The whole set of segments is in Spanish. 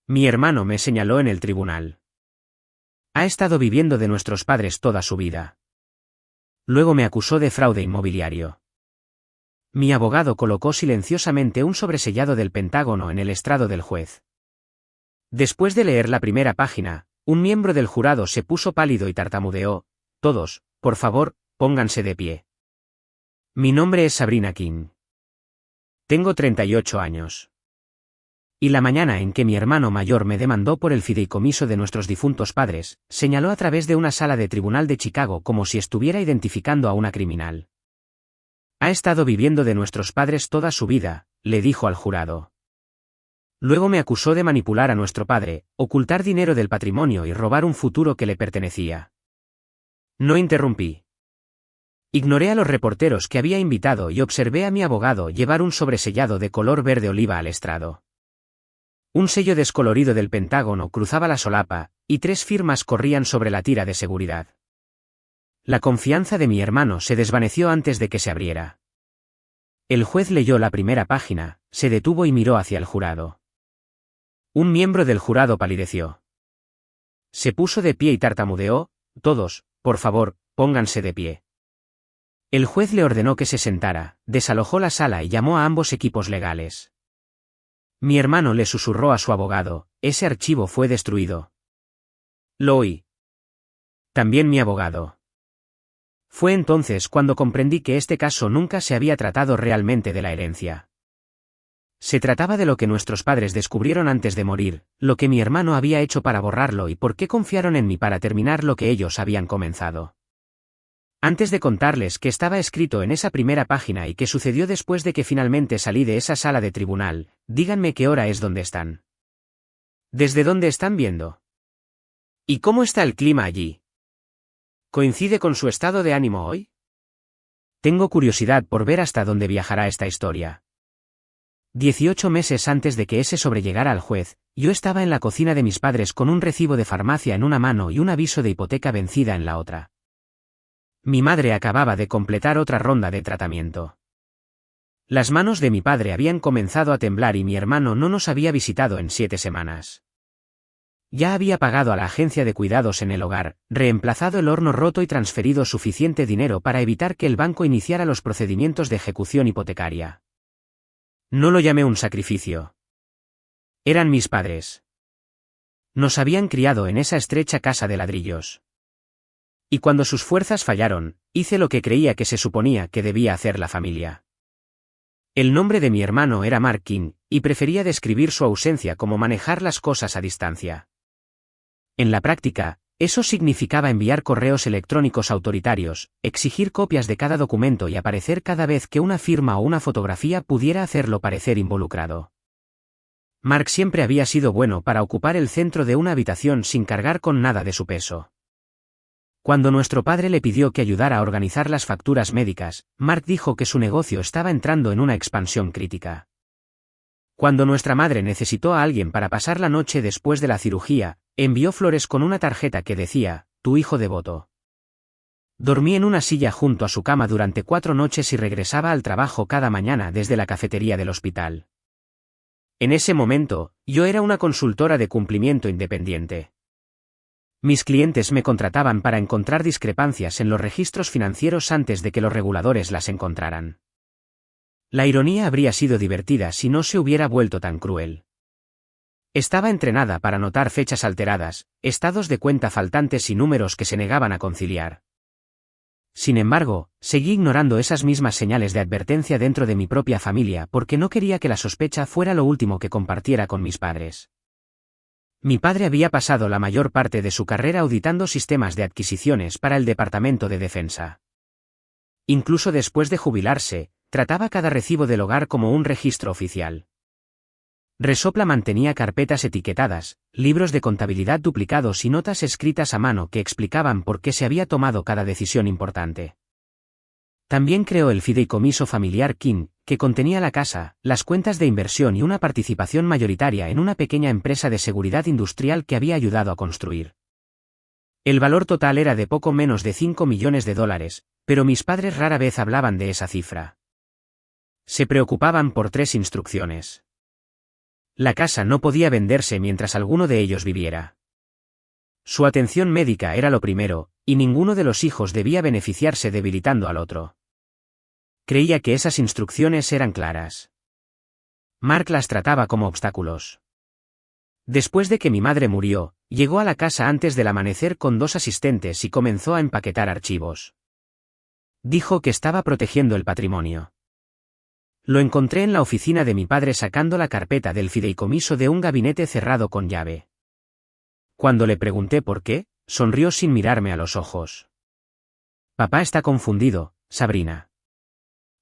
Mi hermano me señaló en el tribunal. Ha estado viviendo de nuestros padres toda su vida. Luego me acusó de fraude inmobiliario. Mi abogado colocó silenciosamente un sobresellado del Pentágono en el estrado del juez. Después de leer la primera página, un miembro del jurado se puso pálido y tartamudeó: todos, por favor, pónganse de pie. Mi nombre es Sabrina King. Tengo 38 años. Y la mañana en que mi hermano mayor me demandó por el fideicomiso de nuestros difuntos padres, señaló a través de una sala de tribunal de Chicago como si estuviera identificando a una criminal. Ha estado viviendo de nuestros padres toda su vida, le dijo al jurado. Luego me acusó de manipular a nuestro padre, ocultar dinero del patrimonio y robar un futuro que le pertenecía. No interrumpí. Ignoré a los reporteros que había invitado y observé a mi abogado llevar un sobresellado de color verde oliva al estrado. Un sello descolorido del Pentágono cruzaba la solapa, y 3 firmas corrían sobre la tira de seguridad. La confianza de mi hermano se desvaneció antes de que se abriera. El juez leyó la primera página, se detuvo y miró hacia el jurado. Un miembro del jurado palideció. Se puso de pie y tartamudeó: todos, por favor, pónganse de pie. El juez le ordenó que se sentara, desalojó la sala y llamó a ambos equipos legales. Mi hermano le susurró a su abogado: ese archivo fue destruido. Lo oí. También mi abogado. Fue entonces cuando comprendí que este caso nunca se había tratado realmente de la herencia. Se trataba de lo que nuestros padres descubrieron antes de morir, lo que mi hermano había hecho para borrarlo y por qué confiaron en mí para terminar lo que ellos habían comenzado. Antes de contarles qué estaba escrito en esa primera página y qué sucedió después de que finalmente salí de esa sala de tribunal, díganme qué hora es donde están. ¿Desde dónde están viendo? ¿Y cómo está el clima allí? ¿Coincide con su estado de ánimo hoy? Tengo curiosidad por ver hasta dónde viajará esta historia. 18 meses antes de que ese sobrellegara al juez, yo estaba en la cocina de mis padres con un recibo de farmacia en una mano y un aviso de hipoteca vencida en la otra. Mi madre acababa de completar otra ronda de tratamiento. Las manos de mi padre habían comenzado a temblar y mi hermano no nos había visitado en 7 semanas. Ya había pagado a la agencia de cuidados en el hogar, reemplazado el horno roto y transferido suficiente dinero para evitar que el banco iniciara los procedimientos de ejecución hipotecaria. No lo llamé un sacrificio. Eran mis padres. Nos habían criado en esa estrecha casa de ladrillos. Y cuando sus fuerzas fallaron, hice lo que creía que se suponía que debía hacer la familia. El nombre de mi hermano era Mark King, y prefería describir su ausencia como manejar las cosas a distancia. En la práctica, eso significaba enviar correos electrónicos autoritarios, exigir copias de cada documento y aparecer cada vez que una firma o una fotografía pudiera hacerlo parecer involucrado. Mark siempre había sido bueno para ocupar el centro de una habitación sin cargar con nada de su peso. Cuando nuestro padre le pidió que ayudara a organizar las facturas médicas, Mark dijo que su negocio estaba entrando en una expansión crítica. Cuando nuestra madre necesitó a alguien para pasar la noche después de la cirugía, envió flores con una tarjeta que decía: tu hijo devoto. Dormí en una silla junto a su cama durante 4 noches y regresaba al trabajo cada mañana desde la cafetería del hospital. En ese momento, yo era una consultora de cumplimiento independiente. Mis clientes me contrataban para encontrar discrepancias en los registros financieros antes de que los reguladores las encontraran. La ironía habría sido divertida si no se hubiera vuelto tan cruel. Estaba entrenada para notar fechas alteradas, estados de cuenta faltantes y números que se negaban a conciliar. Sin embargo, seguí ignorando esas mismas señales de advertencia dentro de mi propia familia porque no quería que la sospecha fuera lo último que compartiera con mis padres. Mi padre había pasado la mayor parte de su carrera auditando sistemas de adquisiciones para el Departamento de Defensa. Incluso después de jubilarse, trataba cada recibo del hogar como un registro oficial. Resopla mantenía carpetas etiquetadas, libros de contabilidad duplicados y notas escritas a mano que explicaban por qué se había tomado cada decisión importante. También creó el fideicomiso familiar King, que contenía la casa, las cuentas de inversión y una participación mayoritaria en una pequeña empresa de seguridad industrial que había ayudado a construir. El valor total era de poco menos de $5 millones, pero mis padres rara vez hablaban de esa cifra. Se preocupaban por 3 instrucciones. La casa no podía venderse mientras alguno de ellos viviera. Su atención médica era lo primero, y ninguno de los hijos debía beneficiarse debilitando al otro. Creía que esas instrucciones eran claras. Mark las trataba como obstáculos. Después de que mi madre murió, llegó a la casa antes del amanecer con 2 asistentes y comenzó a empaquetar archivos. Dijo que estaba protegiendo el patrimonio. Lo encontré en la oficina de mi padre sacando la carpeta del fideicomiso de un gabinete cerrado con llave. Cuando le pregunté por qué, sonrió sin mirarme a los ojos. Papá está confundido, Sabrina.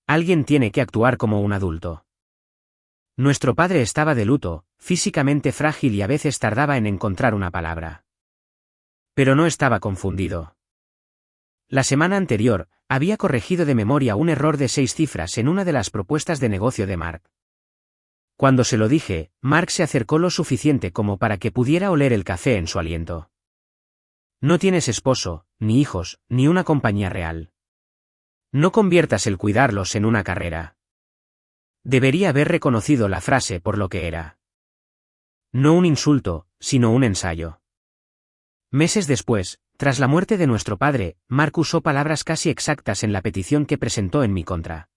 Alguien tiene que actuar como un adulto. Nuestro padre estaba de luto, físicamente frágil y a veces tardaba en encontrar una palabra. Pero no estaba confundido. La semana anterior, había corregido de memoria un error de 6 cifras en una de las propuestas de negocio de Mark. Cuando se lo dije, Mark se acercó lo suficiente como para que pudiera oler el café en su aliento. No tienes esposo, ni hijos, ni una compañía real. No conviertas el cuidarlos en una carrera. Debería haber reconocido la frase por lo que era. No un insulto, sino un ensayo. Meses después, tras la muerte de nuestro padre, Mark usó palabras casi exactas en la petición que presentó en mi contra.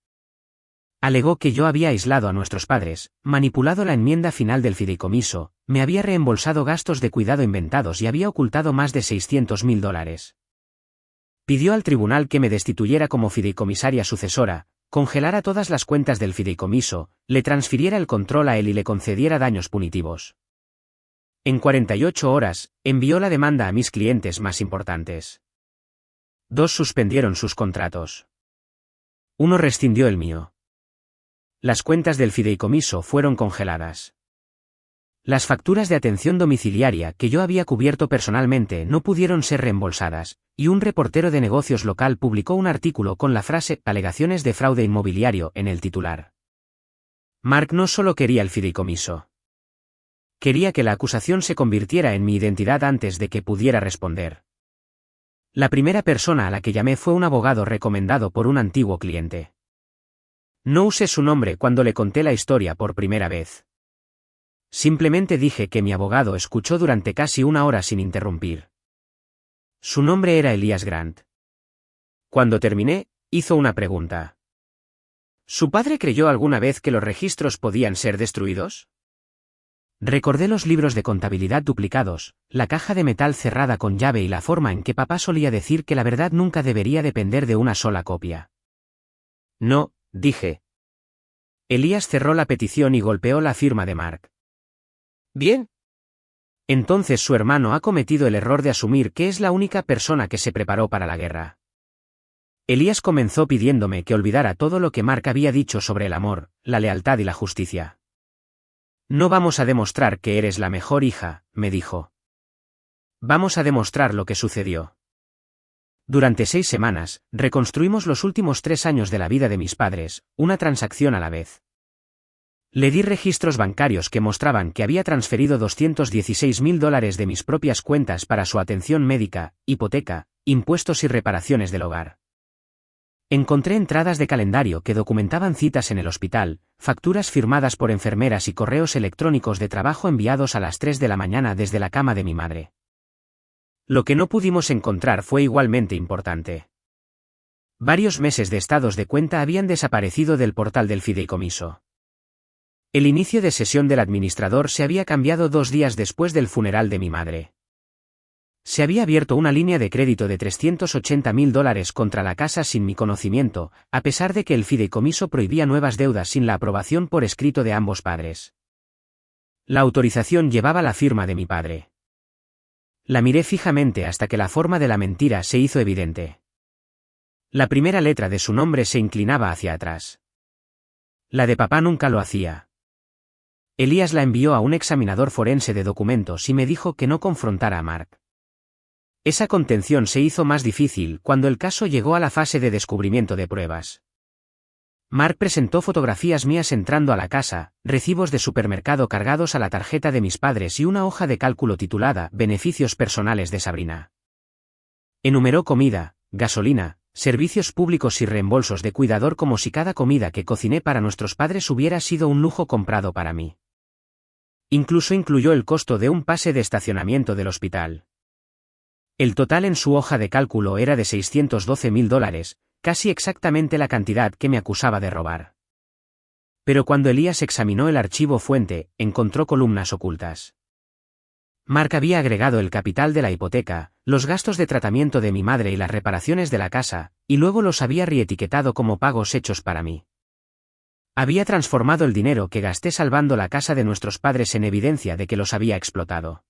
Alegó que yo había aislado a nuestros padres, manipulado la enmienda final del fideicomiso, me había reembolsado gastos de cuidado inventados y había ocultado más de $600.000. Pidió al tribunal que me destituyera como fideicomisaria sucesora, congelara todas las cuentas del fideicomiso, le transfiriera el control a él y le concediera daños punitivos. En 48 horas, envió la demanda a mis clientes más importantes. 2 suspendieron sus contratos. 1 rescindió el mío. Las cuentas del fideicomiso fueron congeladas. Las facturas de atención domiciliaria que yo había cubierto personalmente no pudieron ser reembolsadas, y un reportero de negocios local publicó un artículo con la frase «Alegaciones de fraude inmobiliario» en el titular. Mark no solo quería el fideicomiso. Quería que la acusación se convirtiera en mi identidad antes de que pudiera responder. La primera persona a la que llamé fue un abogado recomendado por un antiguo cliente. No usé su nombre cuando le conté la historia por primera vez. Simplemente dije que mi abogado escuchó durante casi 1 hora sin interrumpir. Su nombre era Elias Grant. Cuando terminé, hizo una pregunta. ¿Su padre creyó alguna vez que los registros podían ser destruidos? Recordé los libros de contabilidad duplicados, la caja de metal cerrada con llave y la forma en que papá solía decir que la verdad nunca debería depender de una sola copia. No, dije. Elías cerró la petición y golpeó la firma de Mark. Bien. Entonces su hermano ha cometido el error de asumir que es la única persona que se preparó para la guerra. Elías comenzó pidiéndome que olvidara todo lo que Mark había dicho sobre el amor, la lealtad y la justicia. No vamos a demostrar que eres la mejor hija, me dijo. Vamos a demostrar lo que sucedió. Durante 6 semanas, reconstruimos los últimos 3 años de la vida de mis padres, una transacción a la vez. Le di registros bancarios que mostraban que había transferido $216.000 de mis propias cuentas para su atención médica, hipoteca, impuestos y reparaciones del hogar. Encontré entradas de calendario que documentaban citas en el hospital, facturas firmadas por enfermeras y correos electrónicos de trabajo enviados a las 3 de la mañana desde la cama de mi madre. Lo que no pudimos encontrar fue igualmente importante. Varios meses de estados de cuenta habían desaparecido del portal del fideicomiso. El inicio de sesión del administrador se había cambiado 2 días después del funeral de mi madre. Se había abierto una línea de crédito de $380.000 contra la casa sin mi conocimiento, a pesar de que el fideicomiso prohibía nuevas deudas sin la aprobación por escrito de ambos padres. La autorización llevaba la firma de mi padre. La miré fijamente hasta que la forma de la mentira se hizo evidente. La primera letra de su nombre se inclinaba hacia atrás. La de papá nunca lo hacía. Elías la envió a un examinador forense de documentos y me dijo que no confrontara a Mark. Esa contención se hizo más difícil cuando el caso llegó a la fase de descubrimiento de pruebas. Mark presentó fotografías mías entrando a la casa, recibos de supermercado cargados a la tarjeta de mis padres y una hoja de cálculo titulada «Beneficios personales de Sabrina». Enumeró comida, gasolina, servicios públicos y reembolsos de cuidador como si cada comida que cociné para nuestros padres hubiera sido un lujo comprado para mí. Incluso incluyó el costo de un pase de estacionamiento del hospital. El total en su hoja de cálculo era de $612.000, casi exactamente la cantidad que me acusaba de robar. Pero cuando Elías examinó el archivo fuente, encontró columnas ocultas. Mark había agregado el capital de la hipoteca, los gastos de tratamiento de mi madre y las reparaciones de la casa, y luego los había reetiquetado como pagos hechos para mí. Había transformado el dinero que gasté salvando la casa de nuestros padres en evidencia de que los había explotado.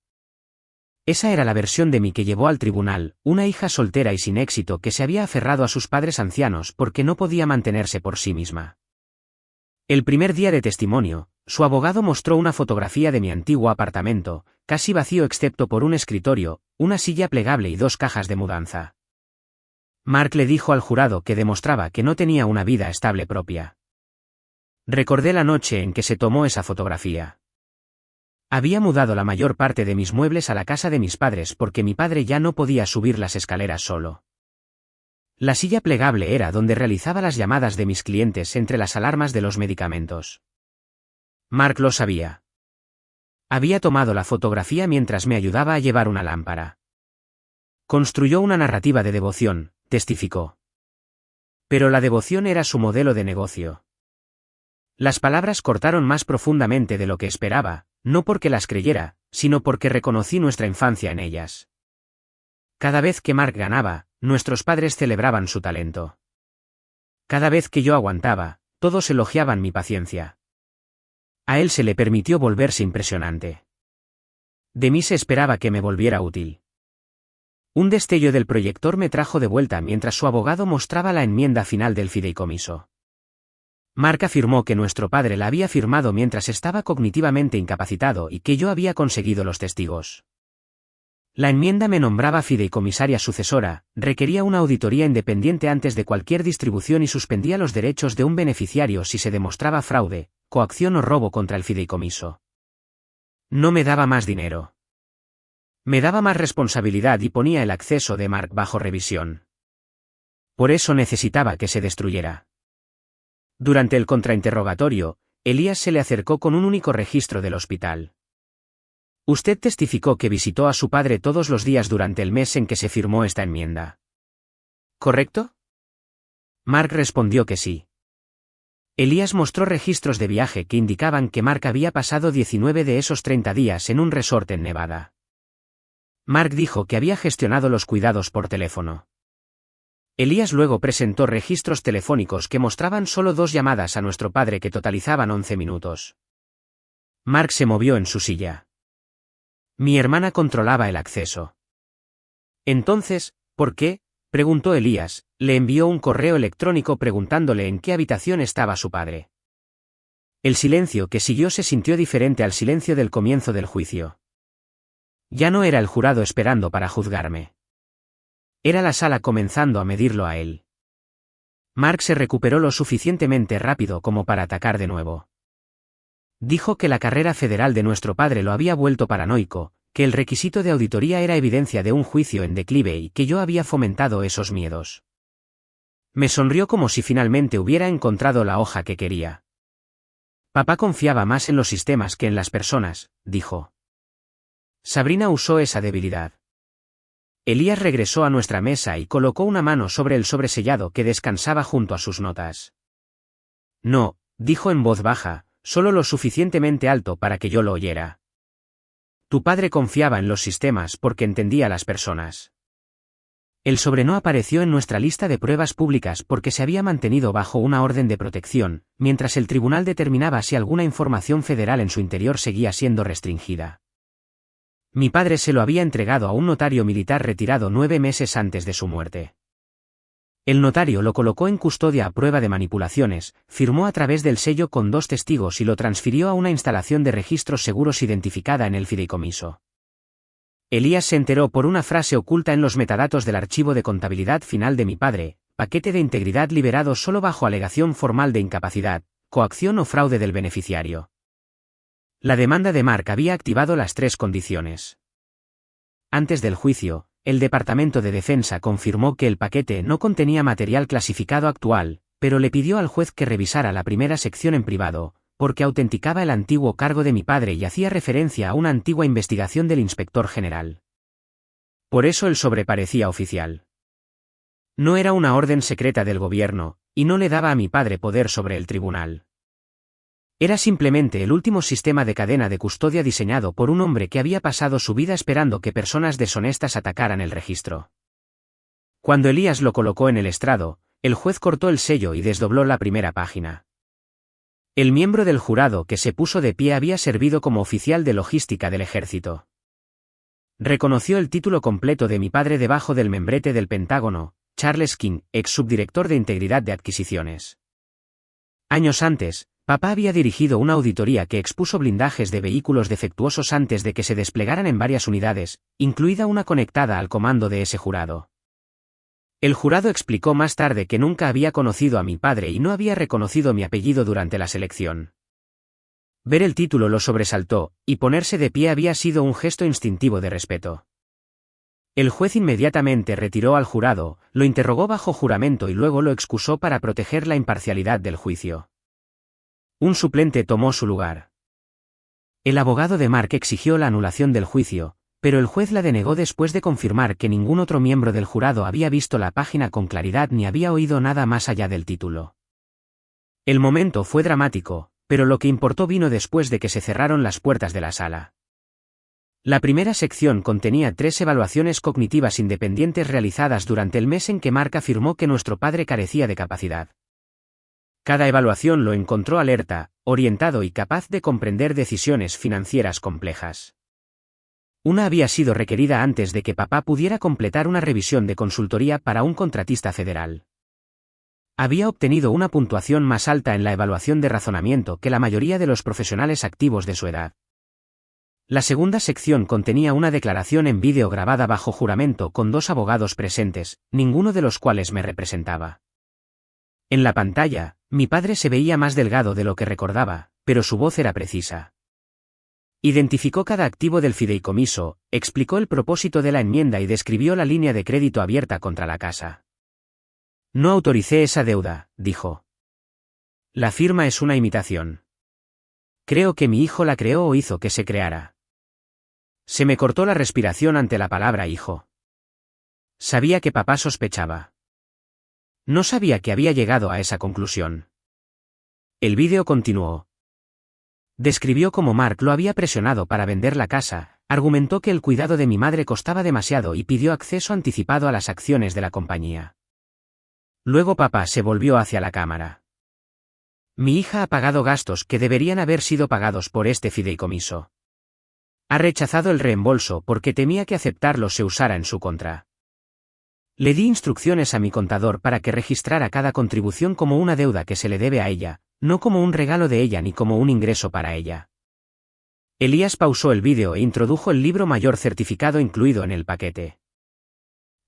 Esa era la versión de mí que llevó al tribunal, una hija soltera y sin éxito que se había aferrado a sus padres ancianos porque no podía mantenerse por sí misma. El primer día de testimonio, su abogado mostró una fotografía de mi antiguo apartamento, casi vacío excepto por un escritorio, una silla plegable y 2 cajas de mudanza. Mark le dijo al jurado que demostraba que no tenía una vida estable propia. Recordé la noche en que se tomó esa fotografía. Había mudado la mayor parte de mis muebles a la casa de mis padres porque mi padre ya no podía subir las escaleras solo. La silla plegable era donde realizaba las llamadas de mis clientes entre las alarmas de los medicamentos. Mark lo sabía. Había tomado la fotografía mientras me ayudaba a llevar una lámpara. Construyó una narrativa de devoción, testificó. Pero la devoción era su modelo de negocio. Las palabras cortaron más profundamente de lo que esperaba, no porque las creyera, sino porque reconocí nuestra infancia en ellas. Cada vez que Mark ganaba, nuestros padres celebraban su talento. Cada vez que yo aguantaba, todos elogiaban mi paciencia. A él se le permitió volverse impresionante. De mí se esperaba que me volviera útil. Un destello del proyector me trajo de vuelta mientras su abogado mostraba la enmienda final del fideicomiso. Mark afirmó que nuestro padre la había firmado mientras estaba cognitivamente incapacitado y que yo había conseguido los testigos. La enmienda me nombraba fideicomisaria sucesora, requería una auditoría independiente antes de cualquier distribución y suspendía los derechos de un beneficiario si se demostraba fraude, coacción o robo contra el fideicomiso. No me daba más dinero. Me daba más responsabilidad y ponía el acceso de Mark bajo revisión. Por eso necesitaba que se destruyera. Durante el contrainterrogatorio, Elías se le acercó con un único registro del hospital. Usted testificó que visitó a su padre todos los días durante el mes en que se firmó esta enmienda. ¿Correcto? Mark respondió que sí. Elías mostró registros de viaje que indicaban que Mark había pasado 19 de esos 30 días en un resort en Nevada. Mark dijo que había gestionado los cuidados por teléfono. Elías luego presentó registros telefónicos que mostraban solo 2 llamadas a nuestro padre que totalizaban 11 minutos. Mark se movió en su silla. Mi hermana controlaba el acceso. Entonces, ¿por qué?, preguntó Elías, le envió un correo electrónico preguntándole en qué habitación estaba su padre. El silencio que siguió se sintió diferente al silencio del comienzo del juicio. Ya no era el jurado esperando para juzgarme. Era la sala comenzando a medirlo a él. Mark se recuperó lo suficientemente rápido como para atacar de nuevo. Dijo que la carrera federal de nuestro padre lo había vuelto paranoico, que el requisito de auditoría era evidencia de un juicio en declive y que yo había fomentado esos miedos. Me sonrió como si finalmente hubiera encontrado la hoja que quería. Papá confiaba más en los sistemas que en las personas, dijo. Sabrina usó esa debilidad. Elías regresó a nuestra mesa y colocó una mano sobre el sobresellado que descansaba junto a sus notas. No, dijo en voz baja, solo lo suficientemente alto para que yo lo oyera. Tu padre confiaba en los sistemas porque entendía a las personas. El sobre no apareció en nuestra lista de pruebas públicas porque se había mantenido bajo una orden de protección, mientras el tribunal determinaba si alguna información federal en su interior seguía siendo restringida. Mi padre se lo había entregado a un notario militar retirado 9 meses antes de su muerte. El notario lo colocó en custodia a prueba de manipulaciones, firmó a través del sello con 2 testigos y lo transfirió a una instalación de registros seguros identificada en el fideicomiso. Elías se enteró por una frase oculta en los metadatos del archivo de contabilidad final de mi padre, paquete de integridad liberado solo bajo alegación formal de incapacidad, coacción o fraude del beneficiario. La demanda de Mark había activado las 3 condiciones. Antes del juicio, el Departamento de Defensa confirmó que el paquete no contenía material clasificado actual, pero le pidió al juez que revisara la primera sección en privado, porque autenticaba el antiguo cargo de mi padre y hacía referencia a una antigua investigación del inspector general. Por eso el sobre parecía oficial. No era una orden secreta del gobierno, y no le daba a mi padre poder sobre el tribunal. Era simplemente el último sistema de cadena de custodia diseñado por un hombre que había pasado su vida esperando que personas deshonestas atacaran el registro. Cuando Elías lo colocó en el estrado, el juez cortó el sello y desdobló la primera página. El miembro del jurado que se puso de pie había servido como oficial de logística del ejército. Reconoció el título completo de mi padre debajo del membrete del Pentágono, Charles King, ex subdirector de Integridad de Adquisiciones. Años antes, papá había dirigido una auditoría que expuso blindajes de vehículos defectuosos antes de que se desplegaran en varias unidades, incluida una conectada al comando de ese jurado. El jurado explicó más tarde que nunca había conocido a mi padre y no había reconocido mi apellido durante la selección. Ver el título lo sobresaltó, y ponerse de pie había sido un gesto instintivo de respeto. El juez inmediatamente retiró al jurado, lo interrogó bajo juramento y luego lo excusó para proteger la imparcialidad del juicio. Un suplente tomó su lugar. El abogado de Mark exigió la anulación del juicio, pero el juez la denegó después de confirmar que ningún otro miembro del jurado había visto la página con claridad ni había oído nada más allá del título. El momento fue dramático, pero lo que importó vino después de que se cerraron las puertas de la sala. La primera sección contenía 3 evaluaciones cognitivas independientes realizadas durante el mes en que Mark afirmó que nuestro padre carecía de capacidad. Cada evaluación lo encontró alerta, orientado y capaz de comprender decisiones financieras complejas. Una había sido requerida antes de que papá pudiera completar una revisión de consultoría para un contratista federal. Había obtenido una puntuación más alta en la evaluación de razonamiento que la mayoría de los profesionales activos de su edad. La segunda sección contenía una declaración en vídeo grabada bajo juramento con 2 abogados presentes, ninguno de los cuales me representaba. En la pantalla, mi padre se veía más delgado de lo que recordaba, pero su voz era precisa. Identificó cada activo del fideicomiso, explicó el propósito de la enmienda y describió la línea de crédito abierta contra la casa. No autoricé esa deuda, dijo. La firma es una imitación. Creo que mi hijo la creó o hizo que se creara. Se me cortó la respiración ante la palabra hijo. Sabía que papá sospechaba. No sabía que había llegado a esa conclusión. El vídeo continuó. Describió cómo Mark lo había presionado para vender la casa, argumentó que el cuidado de mi madre costaba demasiado y pidió acceso anticipado a las acciones de la compañía. Luego papá se volvió hacia la cámara. Mi hija ha pagado gastos que deberían haber sido pagados por este fideicomiso. Ha rechazado el reembolso porque temía que aceptarlo se usara en su contra. Le di instrucciones a mi contador para que registrara cada contribución como una deuda que se le debe a ella, no como un regalo de ella ni como un ingreso para ella. Elías pausó el vídeo e introdujo el libro mayor certificado incluido en el paquete.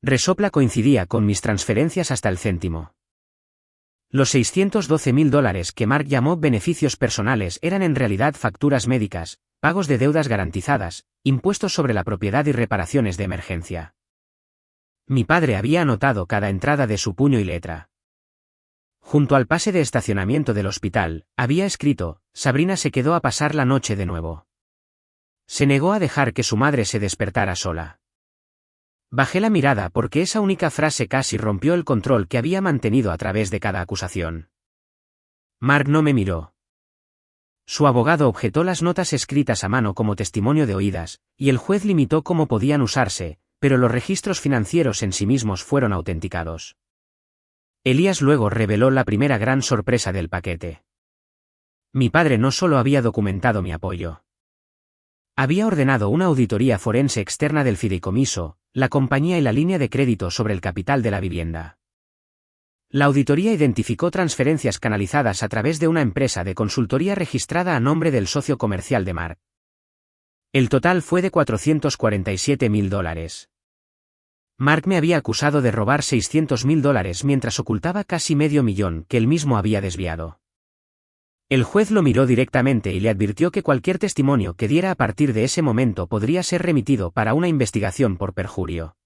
Resopla coincidía con mis transferencias hasta el céntimo. Los $612.000 que Mark llamó beneficios personales eran en realidad facturas médicas, pagos de deudas garantizadas, impuestos sobre la propiedad y reparaciones de emergencia. Mi padre había anotado cada entrada de su puño y letra. Junto al pase de estacionamiento del hospital, había escrito, Sabrina se quedó a pasar la noche de nuevo. Se negó a dejar que su madre se despertara sola. Bajé la mirada porque esa única frase casi rompió el control que había mantenido a través de cada acusación. Mark no me miró. Su abogado objetó las notas escritas a mano como testimonio de oídas, y el juez limitó cómo podían usarse, pero los registros financieros en sí mismos fueron autenticados. Elías luego reveló la primera gran sorpresa del paquete. Mi padre no solo había documentado mi apoyo. Había ordenado una auditoría forense externa del fideicomiso, la compañía y la línea de crédito sobre el capital de la vivienda. La auditoría identificó transferencias canalizadas a través de una empresa de consultoría registrada a nombre del socio comercial de Mark. El total fue de $447.000. Mark me había acusado de robar $600.000 mientras ocultaba casi $500.000 que él mismo había desviado. El juez lo miró directamente y le advirtió que cualquier testimonio que diera a partir de ese momento podría ser remitido para una investigación por perjurio.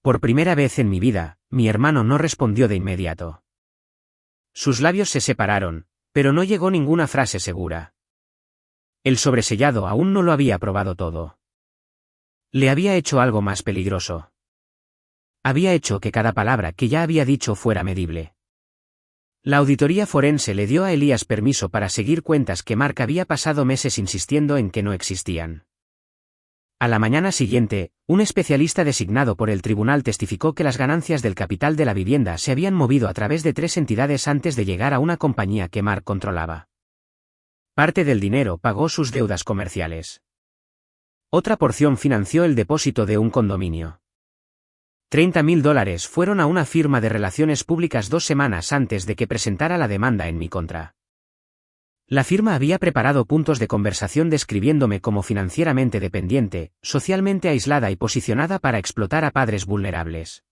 Por primera vez en mi vida, mi hermano no respondió de inmediato. Sus labios se separaron, Pero no llegó ninguna frase segura. El sobresellado aún no lo había probado todo. Le había hecho algo más peligroso. Había hecho que cada palabra que ya había dicho fuera medible. La auditoría forense le dio a Elías permiso para seguir cuentas que Mark había pasado meses insistiendo en que no existían. A la mañana siguiente, un especialista designado por el tribunal testificó que las ganancias del capital de la vivienda se habían movido a través de 3 entidades antes de llegar a una compañía que Mark controlaba. Parte del dinero pagó sus deudas comerciales. Otra porción financió el depósito de un condominio. $30.000 fueron a una firma de relaciones públicas 2 semanas antes de que presentara la demanda en mi contra. La firma había preparado puntos de conversación describiéndome como financieramente dependiente, socialmente aislada y posicionada para explotar a padres vulnerables.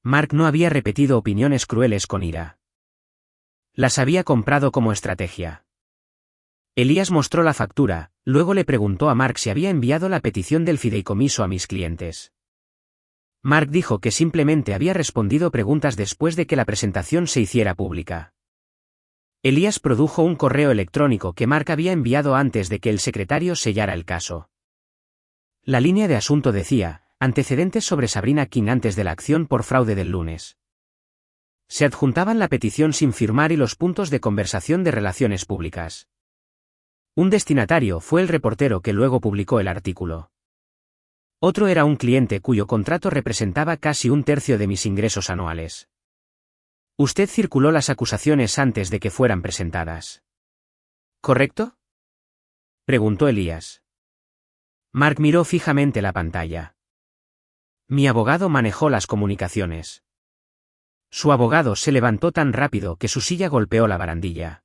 Mark no había repetido opiniones crueles con ira. Las había comprado como estrategia. Elías mostró la factura, luego le preguntó a Mark si había enviado la petición del fideicomiso a mis clientes. Mark dijo que simplemente había respondido preguntas después de que la presentación se hiciera pública. Elías produjo un correo electrónico que Mark había enviado antes de que el secretario sellara el caso. La línea de asunto decía, antecedentes sobre Sabrina King antes de la acción por fraude del lunes. Se adjuntaban la petición sin firmar y los puntos de conversación de relaciones públicas. Un destinatario fue el reportero que luego publicó el artículo. Otro era un cliente cuyo contrato representaba casi 1/3 de mis ingresos anuales. Usted circuló las acusaciones antes de que fueran presentadas. ¿Correcto?, preguntó Elías. Mark miró fijamente la pantalla. Mi abogado manejó las comunicaciones. Su abogado se levantó tan rápido que su silla golpeó la barandilla.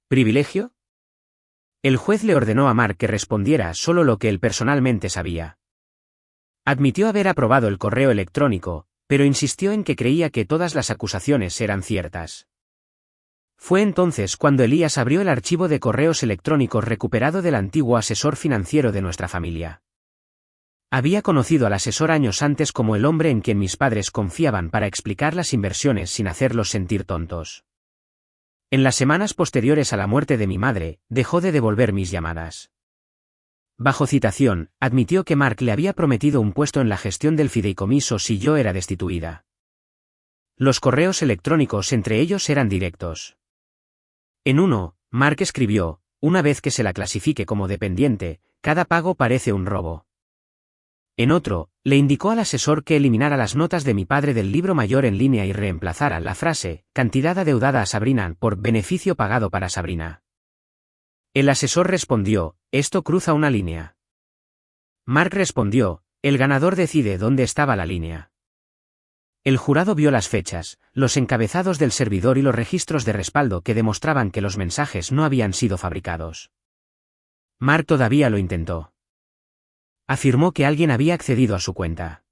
¿Privilegio? El juez le ordenó a Mark que respondiera solo lo que él personalmente sabía. Admitió haber aprobado el correo electrónico, pero insistió en que creía que todas las acusaciones eran ciertas. Fue entonces cuando Elías abrió el archivo de correos electrónicos recuperado del antiguo asesor financiero de nuestra familia. Había conocido al asesor años antes como el hombre en quien mis padres confiaban para explicar las inversiones sin hacerlos sentir tontos. En las semanas posteriores a la muerte de mi madre, dejó de devolver mis llamadas. Bajo citación, admitió que Mark le había prometido un puesto en la gestión del fideicomiso si yo era destituida. Los correos electrónicos entre ellos eran directos. En uno, Mark escribió, una vez que se la clasifique como dependiente, cada pago parece un robo. En otro, le indicó al asesor que eliminara las notas de mi padre del libro mayor en línea y reemplazara la frase, cantidad adeudada a Sabrina por beneficio pagado para Sabrina. El asesor respondió, esto cruza una línea. Mark respondió, el ganador decide dónde estaba la línea. El jurado vio las fechas, los encabezados del servidor y los registros de respaldo que demostraban que los mensajes no habían sido fabricados. Mark todavía lo intentó. Afirmó que alguien había accedido a su cuenta.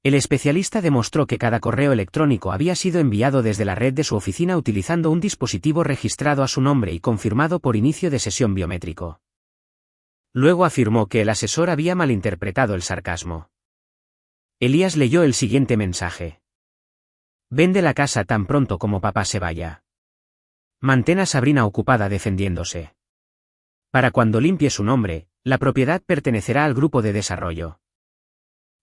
El especialista demostró que cada correo electrónico había sido enviado desde la red de su oficina utilizando un dispositivo registrado a su nombre y confirmado por inicio de sesión biométrico. Luego afirmó que el asesor había malinterpretado el sarcasmo. Elías leyó el siguiente mensaje. Vende la casa tan pronto como papá se vaya. Mantén a Sabrina ocupada defendiéndose. Para cuando limpie su nombre, la propiedad pertenecerá al grupo de desarrollo.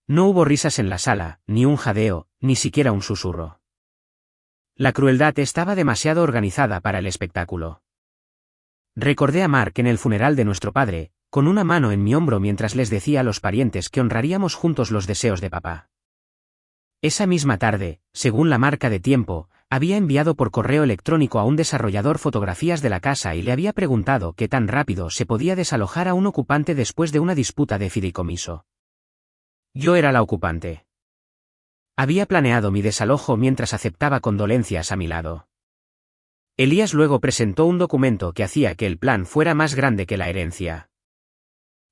No hubo risas en la sala, ni un jadeo, ni siquiera un susurro. La crueldad estaba demasiado organizada para el espectáculo. Recordé a Mark en el funeral de nuestro padre, con una mano en mi hombro mientras les decía a los parientes que honraríamos juntos los deseos de papá. Esa misma tarde, según la marca de tiempo, había enviado por correo electrónico a un desarrollador fotografías de la casa y le había preguntado qué tan rápido se podía desalojar a un ocupante después de una disputa de fideicomiso. Yo era la ocupante. Había planeado mi desalojo mientras aceptaba condolencias a mi lado. Elías luego presentó un documento que hacía que el plan fuera más grande que la herencia.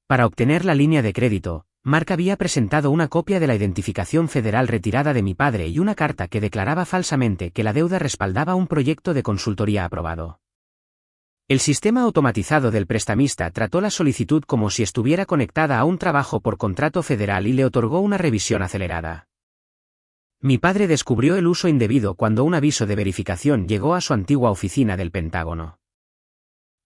Para obtener la línea de crédito, Mark había presentado una copia de la identificación federal retirada de mi padre y una carta que declaraba falsamente que la deuda respaldaba un proyecto de consultoría aprobado. El sistema automatizado del prestamista trató la solicitud como si estuviera conectada a un trabajo por contrato federal y le otorgó una revisión acelerada. Mi padre descubrió el uso indebido cuando un aviso de verificación llegó a su antigua oficina del Pentágono.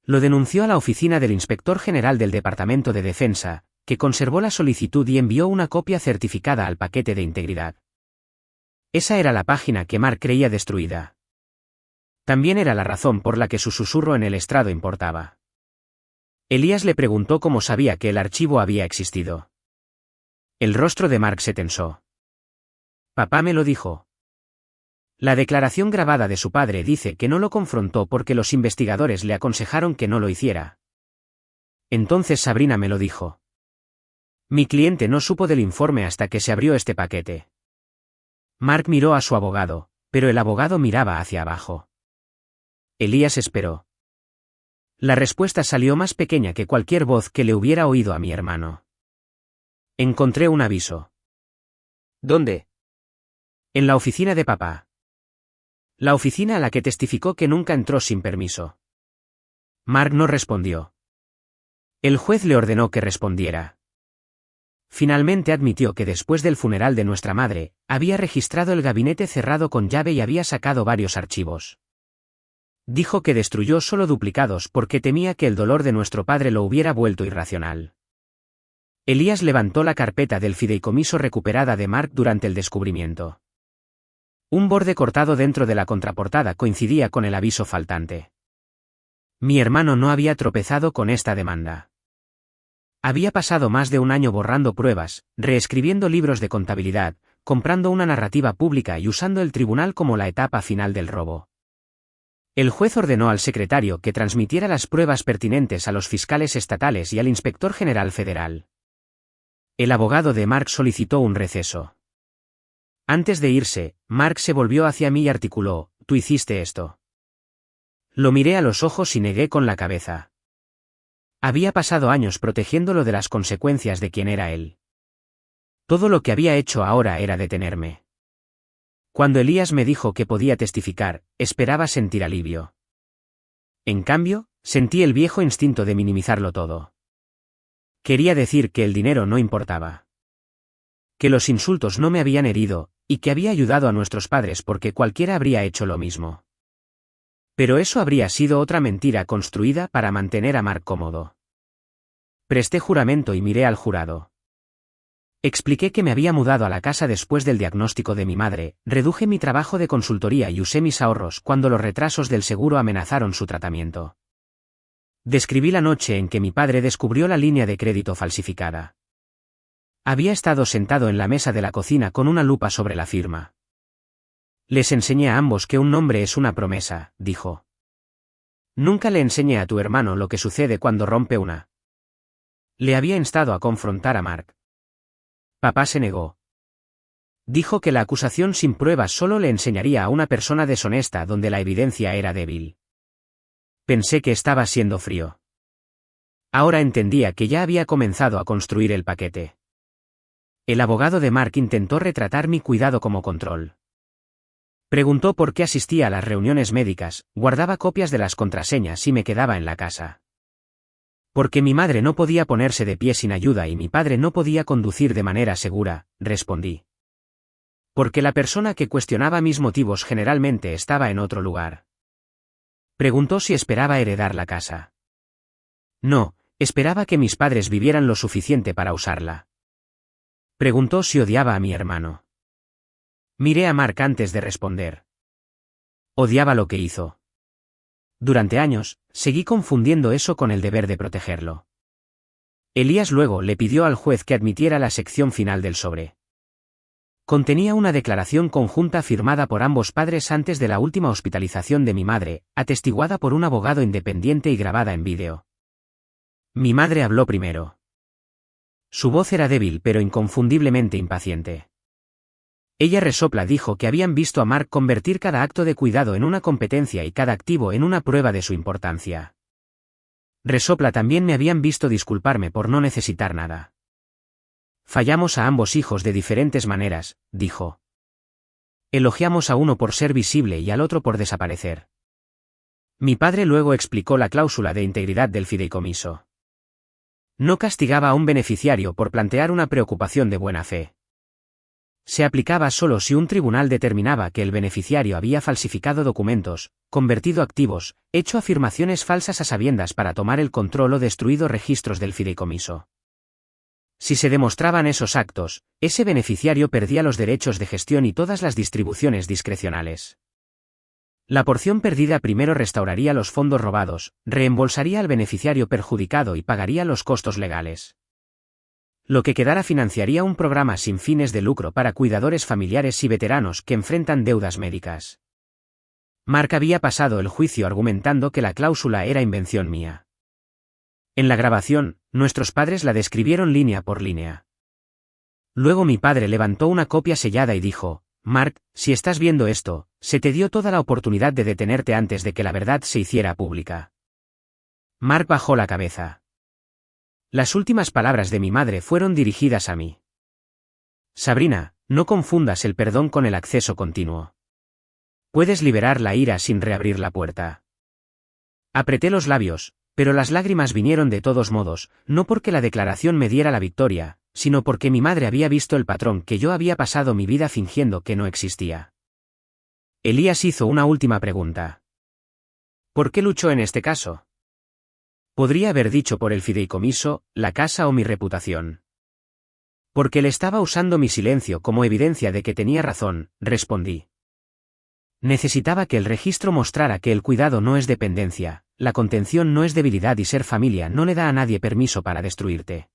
Lo denunció a la oficina del Inspector General del Departamento de Defensa, que conservó la solicitud y envió una copia certificada al paquete de integridad. Esa era la página que Mark creía destruida. También era la razón por la que su susurro en el estrado importaba. Elías le preguntó cómo sabía que el archivo había existido. El rostro de Mark se tensó. Papá me lo dijo. La declaración grabada de su padre dice que no lo confrontó porque los investigadores le aconsejaron que no lo hiciera. Entonces Sabrina me lo dijo. Mi cliente no supo del informe hasta que se abrió este paquete. Mark miró a su abogado, pero el abogado miraba hacia abajo. Elías esperó. La respuesta salió más pequeña que cualquier voz que le hubiera oído a mi hermano. Encontré un aviso. ¿Dónde? En la oficina de papá. La oficina a la que testificó que nunca entró sin permiso. Mark no respondió. El juez le ordenó que respondiera. Finalmente admitió que después del funeral de nuestra madre, había registrado el gabinete cerrado con llave y había sacado varios archivos. Dijo que destruyó solo duplicados porque temía que el dolor de nuestro padre lo hubiera vuelto irracional. Elías levantó la carpeta del fideicomiso recuperada de Mark durante el descubrimiento. Un borde cortado dentro de la contraportada coincidía con el aviso faltante. Mi hermano no había tropezado con esta demanda. Había pasado más de un año borrando pruebas, reescribiendo libros de contabilidad, comprando una narrativa pública y usando el tribunal como la etapa final del robo. El juez ordenó al secretario que transmitiera las pruebas pertinentes a los fiscales estatales y al inspector general federal. El abogado de Mark solicitó un receso. Antes de irse, Mark se volvió hacia mí y articuló: «¿Tú hiciste esto?». Lo miré a los ojos y negué con la cabeza. Había pasado años protegiéndolo de las consecuencias de quien era él. Todo lo que había hecho ahora era detenerme. Cuando Elías me dijo que podía testificar, esperaba sentir alivio. En cambio, sentí el viejo instinto de minimizarlo todo. Quería decir que el dinero no importaba. Que los insultos no me habían herido, y que había ayudado a nuestros padres porque cualquiera habría hecho lo mismo. Pero eso habría sido otra mentira construida para mantener a Mark cómodo. Presté juramento y miré al jurado. Expliqué que me había mudado a la casa después del diagnóstico de mi madre, reduje mi trabajo de consultoría y usé mis ahorros cuando los retrasos del seguro amenazaron su tratamiento. Describí la noche en que mi padre descubrió la línea de crédito falsificada. Había estado sentado en la mesa de la cocina con una lupa sobre la firma. Les enseñé a ambos que un nombre es una promesa, dijo. Nunca le enseñé a tu hermano lo que sucede cuando rompe una. Le había instado a confrontar a Mark. Papá se negó. Dijo que la acusación sin pruebas solo le enseñaría a una persona deshonesta donde la evidencia era débil. Pensé que estaba siendo frío. Ahora entendía que ya había comenzado a construir el paquete. El abogado de Mark intentó retratar mi cuidado como control. Preguntó por qué asistía a las reuniones médicas, guardaba copias de las contraseñas y me quedaba en la casa. Porque mi madre no podía ponerse de pie sin ayuda y mi padre no podía conducir de manera segura, respondí. Porque la persona que cuestionaba mis motivos generalmente estaba en otro lugar. Preguntó si esperaba heredar la casa. No, esperaba que mis padres vivieran lo suficiente para usarla. Preguntó si odiaba a mi hermano. Miré a Mark antes de responder. Odiaba lo que hizo. Durante años, seguí confundiendo eso con el deber de protegerlo. Elías luego le pidió al juez que admitiera la sección final del sobre. Contenía una declaración conjunta firmada por ambos padres antes de la última hospitalización de mi madre, atestiguada por un abogado independiente y grabada en vídeo. Mi madre habló primero. Su voz era débil pero inconfundiblemente impaciente. Ella resopla dijo que habían visto a Mark convertir cada acto de cuidado en una competencia y cada activo en una prueba de su importancia. Resopla también me habían visto disculparme por no necesitar nada. Fallamos a ambos hijos de diferentes maneras, dijo. Elogiamos a uno por ser visible y al otro por desaparecer. Mi padre luego explicó la cláusula de integridad del fideicomiso. No castigaba a un beneficiario por plantear una preocupación de buena fe. Se aplicaba solo si un tribunal determinaba que el beneficiario había falsificado documentos, convertido activos, hecho afirmaciones falsas a sabiendas para tomar el control o destruido registros del fideicomiso. Si se demostraban esos actos, ese beneficiario perdía los derechos de gestión y todas las distribuciones discrecionales. La porción perdida primero restauraría los fondos robados, reembolsaría al beneficiario perjudicado y pagaría los costos legales. Lo que quedara financiaría un programa sin fines de lucro para cuidadores familiares y veteranos que enfrentan deudas médicas. Mark había pasado el juicio argumentando que la cláusula era invención mía. En la grabación, nuestros padres la describieron línea por línea. Luego mi padre levantó una copia sellada y dijo: Mark, si estás viendo esto, se te dio toda la oportunidad de detenerte antes de que la verdad se hiciera pública. Mark bajó la cabeza. Las últimas palabras de mi madre fueron dirigidas a mí. Sabrina, no confundas el perdón con el acceso continuo. Puedes liberar la ira sin reabrir la puerta. Apreté los labios, pero las lágrimas vinieron de todos modos, no porque la declaración me diera la victoria, sino porque mi madre había visto el patrón que yo había pasado mi vida fingiendo que no existía. Elías hizo una última pregunta. ¿Por qué luchó en este caso? Podría haber dicho por el fideicomiso, la casa o mi reputación. Porque le estaba usando mi silencio como evidencia de que tenía razón, respondí. Necesitaba que el registro mostrara que el cuidado no es dependencia, la contención no es debilidad y ser familia no le da a nadie permiso para destruirte.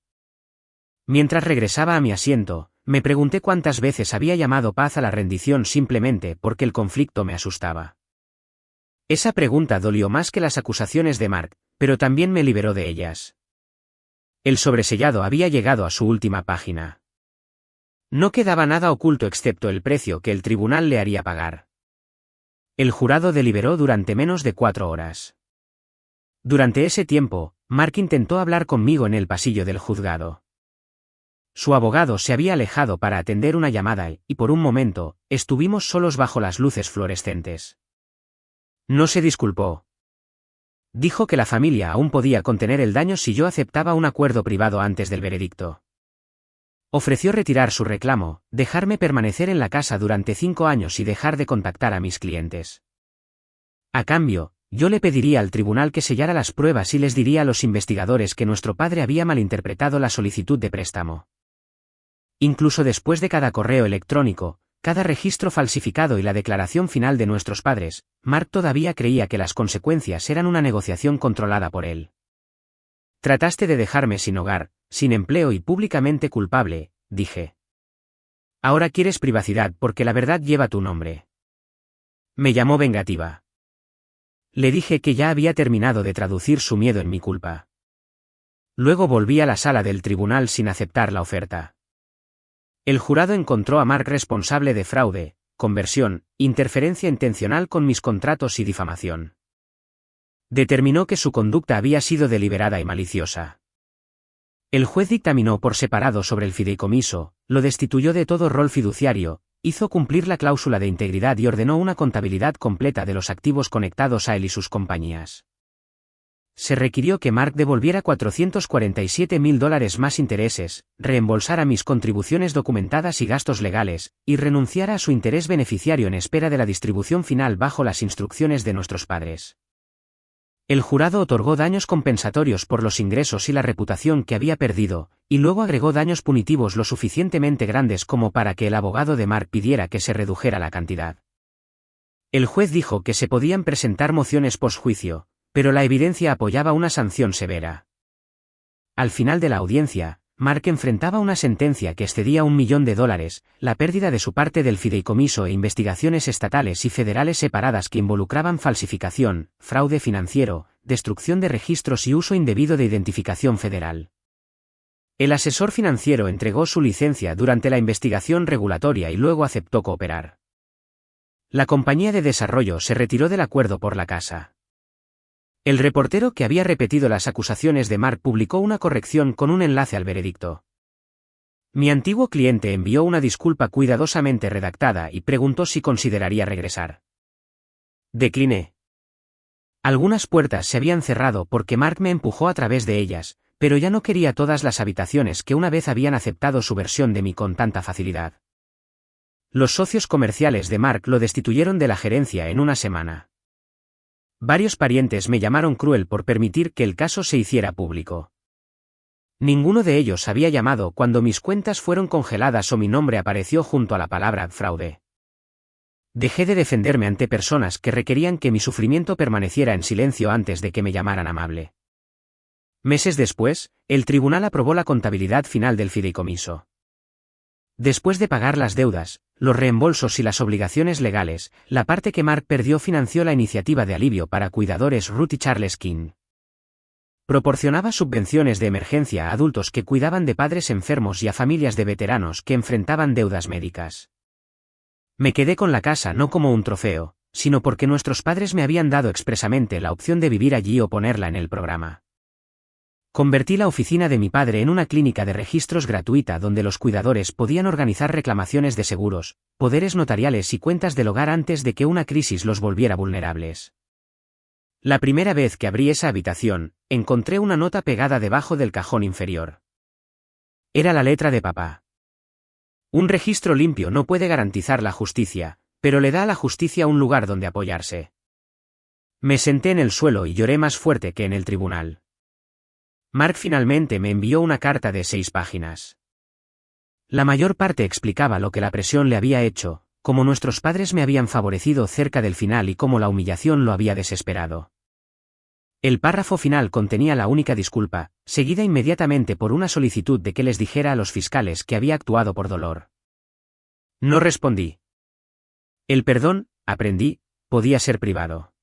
Mientras regresaba a mi asiento, me pregunté cuántas veces había llamado paz a la rendición simplemente porque el conflicto me asustaba. Esa pregunta dolió más que las acusaciones de Mark, pero también me liberó de ellas. El sobresellado había llegado a su última página. No quedaba nada oculto excepto el precio que el tribunal le haría pagar. El jurado deliberó durante menos de 4 horas. Durante ese tiempo, Mark intentó hablar conmigo en el pasillo del juzgado. Su abogado se había alejado para atender una llamada y, por un momento, estuvimos solos bajo las luces fluorescentes. No se disculpó. Dijo que la familia aún podía contener el daño si yo aceptaba un acuerdo privado antes del veredicto. Ofreció retirar su reclamo, dejarme permanecer en la casa durante 5 años y dejar de contactar a mis clientes. A cambio, yo le pediría al tribunal que sellara las pruebas y les diría a los investigadores que nuestro padre había malinterpretado la solicitud de préstamo. Incluso después de cada correo electrónico, cada registro falsificado y la declaración final de nuestros padres, Mark todavía creía que las consecuencias eran una negociación controlada por él. Trataste de dejarme sin hogar, sin empleo y públicamente culpable, dije. Ahora quieres privacidad porque la verdad lleva tu nombre. Me llamó vengativa. Le dije que ya había terminado de traducir su miedo en mi culpa. Luego volví a la sala del tribunal sin aceptar la oferta. El jurado encontró a Mark responsable de fraude, conversión, interferencia intencional con mis contratos y difamación. Determinó que su conducta había sido deliberada y maliciosa. El juez dictaminó por separado sobre el fideicomiso, lo destituyó de todo rol fiduciario, hizo cumplir la cláusula de integridad y ordenó una contabilidad completa de los activos conectados a él y sus compañías. Se requirió que Mark devolviera $447.000 más intereses, reembolsara mis contribuciones documentadas y gastos legales, y renunciara a su interés beneficiario en espera de la distribución final bajo las instrucciones de nuestros padres. El jurado otorgó daños compensatorios por los ingresos y la reputación que había perdido, y luego agregó daños punitivos lo suficientemente grandes como para que el abogado de Mark pidiera que se redujera la cantidad. El juez dijo que se podían presentar mociones posjuicio, pero la evidencia apoyaba una sanción severa. Al final de la audiencia, Mark enfrentaba una sentencia que excedía $1 millón, la pérdida de su parte del fideicomiso e investigaciones estatales y federales separadas que involucraban falsificación, fraude financiero, destrucción de registros y uso indebido de identificación federal. El asesor financiero entregó su licencia durante la investigación regulatoria y luego aceptó cooperar. La compañía de desarrollo se retiró del acuerdo por la casa. El reportero que había repetido las acusaciones de Mark publicó una corrección con un enlace al veredicto. Mi antiguo cliente envió una disculpa cuidadosamente redactada y preguntó si consideraría regresar. Decliné. Algunas puertas se habían cerrado porque Mark me empujó a través de ellas, pero ya no quería todas las habitaciones que una vez habían aceptado su versión de mí con tanta facilidad. Los socios comerciales de Mark lo destituyeron de la gerencia en una semana. Varios parientes me llamaron cruel por permitir que el caso se hiciera público. Ninguno de ellos había llamado cuando mis cuentas fueron congeladas o mi nombre apareció junto a la palabra fraude. Dejé de defenderme ante personas que requerían que mi sufrimiento permaneciera en silencio antes de que me llamaran amable. Meses después, el tribunal aprobó la contabilidad final del fideicomiso. Después de pagar las deudas, los reembolsos y las obligaciones legales, la parte que Mark perdió financió la iniciativa de alivio para cuidadores Ruth y Charles King. Proporcionaba subvenciones de emergencia a adultos que cuidaban de padres enfermos y a familias de veteranos que enfrentaban deudas médicas. Me quedé con la casa no como un trofeo, sino porque nuestros padres me habían dado expresamente la opción de vivir allí o ponerla en el programa. Convertí la oficina de mi padre en una clínica de registros gratuita donde los cuidadores podían organizar reclamaciones de seguros, poderes notariales y cuentas del hogar antes de que una crisis los volviera vulnerables. La primera vez que abrí esa habitación, encontré una nota pegada debajo del cajón inferior. Era la letra de papá. Un registro limpio no puede garantizar la justicia, pero le da a la justicia un lugar donde apoyarse. Me senté en el suelo y lloré más fuerte que en el tribunal. Mark finalmente me envió una carta de 6 páginas. La mayor parte explicaba lo que la presión le había hecho, cómo nuestros padres me habían favorecido cerca del final y cómo la humillación lo había desesperado. El párrafo final contenía la única disculpa, seguida inmediatamente por una solicitud de que les dijera a los fiscales que había actuado por dolor. No respondí. El perdón, aprendí, podía ser privado.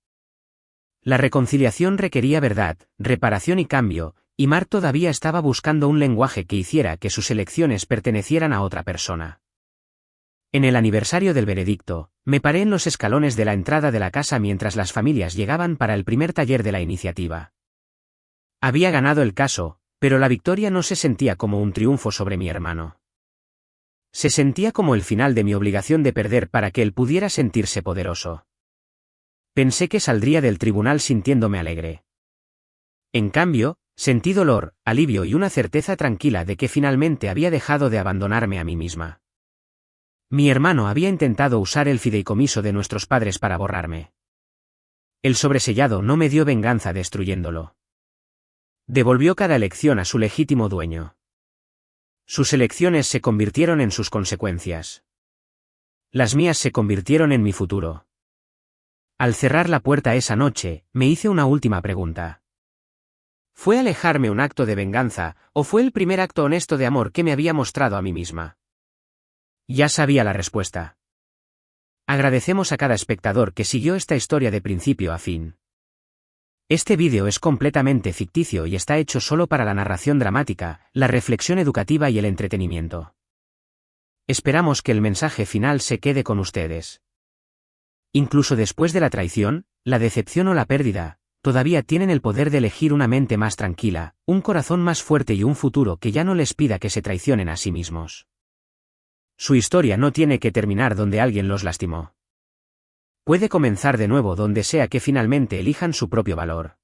La reconciliación requería verdad, reparación y cambio, y Mark todavía estaba buscando un lenguaje que hiciera que sus elecciones pertenecieran a otra persona. En el aniversario del veredicto, me paré en los escalones de la entrada de la casa mientras las familias llegaban para el primer taller de la iniciativa. Había ganado el caso, pero la victoria no se sentía como un triunfo sobre mi hermano. Se sentía como el final de mi obligación de perder para que él pudiera sentirse poderoso. Pensé que saldría del tribunal sintiéndome alegre. En cambio, sentí dolor, alivio y una certeza tranquila de que finalmente había dejado de abandonarme a mí misma. Mi hermano había intentado usar el fideicomiso de nuestros padres para borrarme. El sobresellado no me dio venganza destruyéndolo. Devolvió cada elección a su legítimo dueño. Sus elecciones se convirtieron en sus consecuencias. Las mías se convirtieron en mi futuro. Al cerrar la puerta esa noche, me hice una última pregunta. ¿Fue alejarme un acto de venganza, o fue el primer acto honesto de amor que me había mostrado a mí misma? Ya sabía la respuesta. Agradecemos a cada espectador que siguió esta historia de principio a fin. Este vídeo es completamente ficticio y está hecho solo para la narración dramática, la reflexión educativa y el entretenimiento. Esperamos que el mensaje final se quede con ustedes. Incluso después de la traición, la decepción o la pérdida, todavía tienen el poder de elegir una mente más tranquila, un corazón más fuerte y un futuro que ya no les pida que se traicionen a sí mismos. Su historia no tiene que terminar donde alguien los lastimó. Puede comenzar de nuevo donde sea que finalmente elijan su propio valor.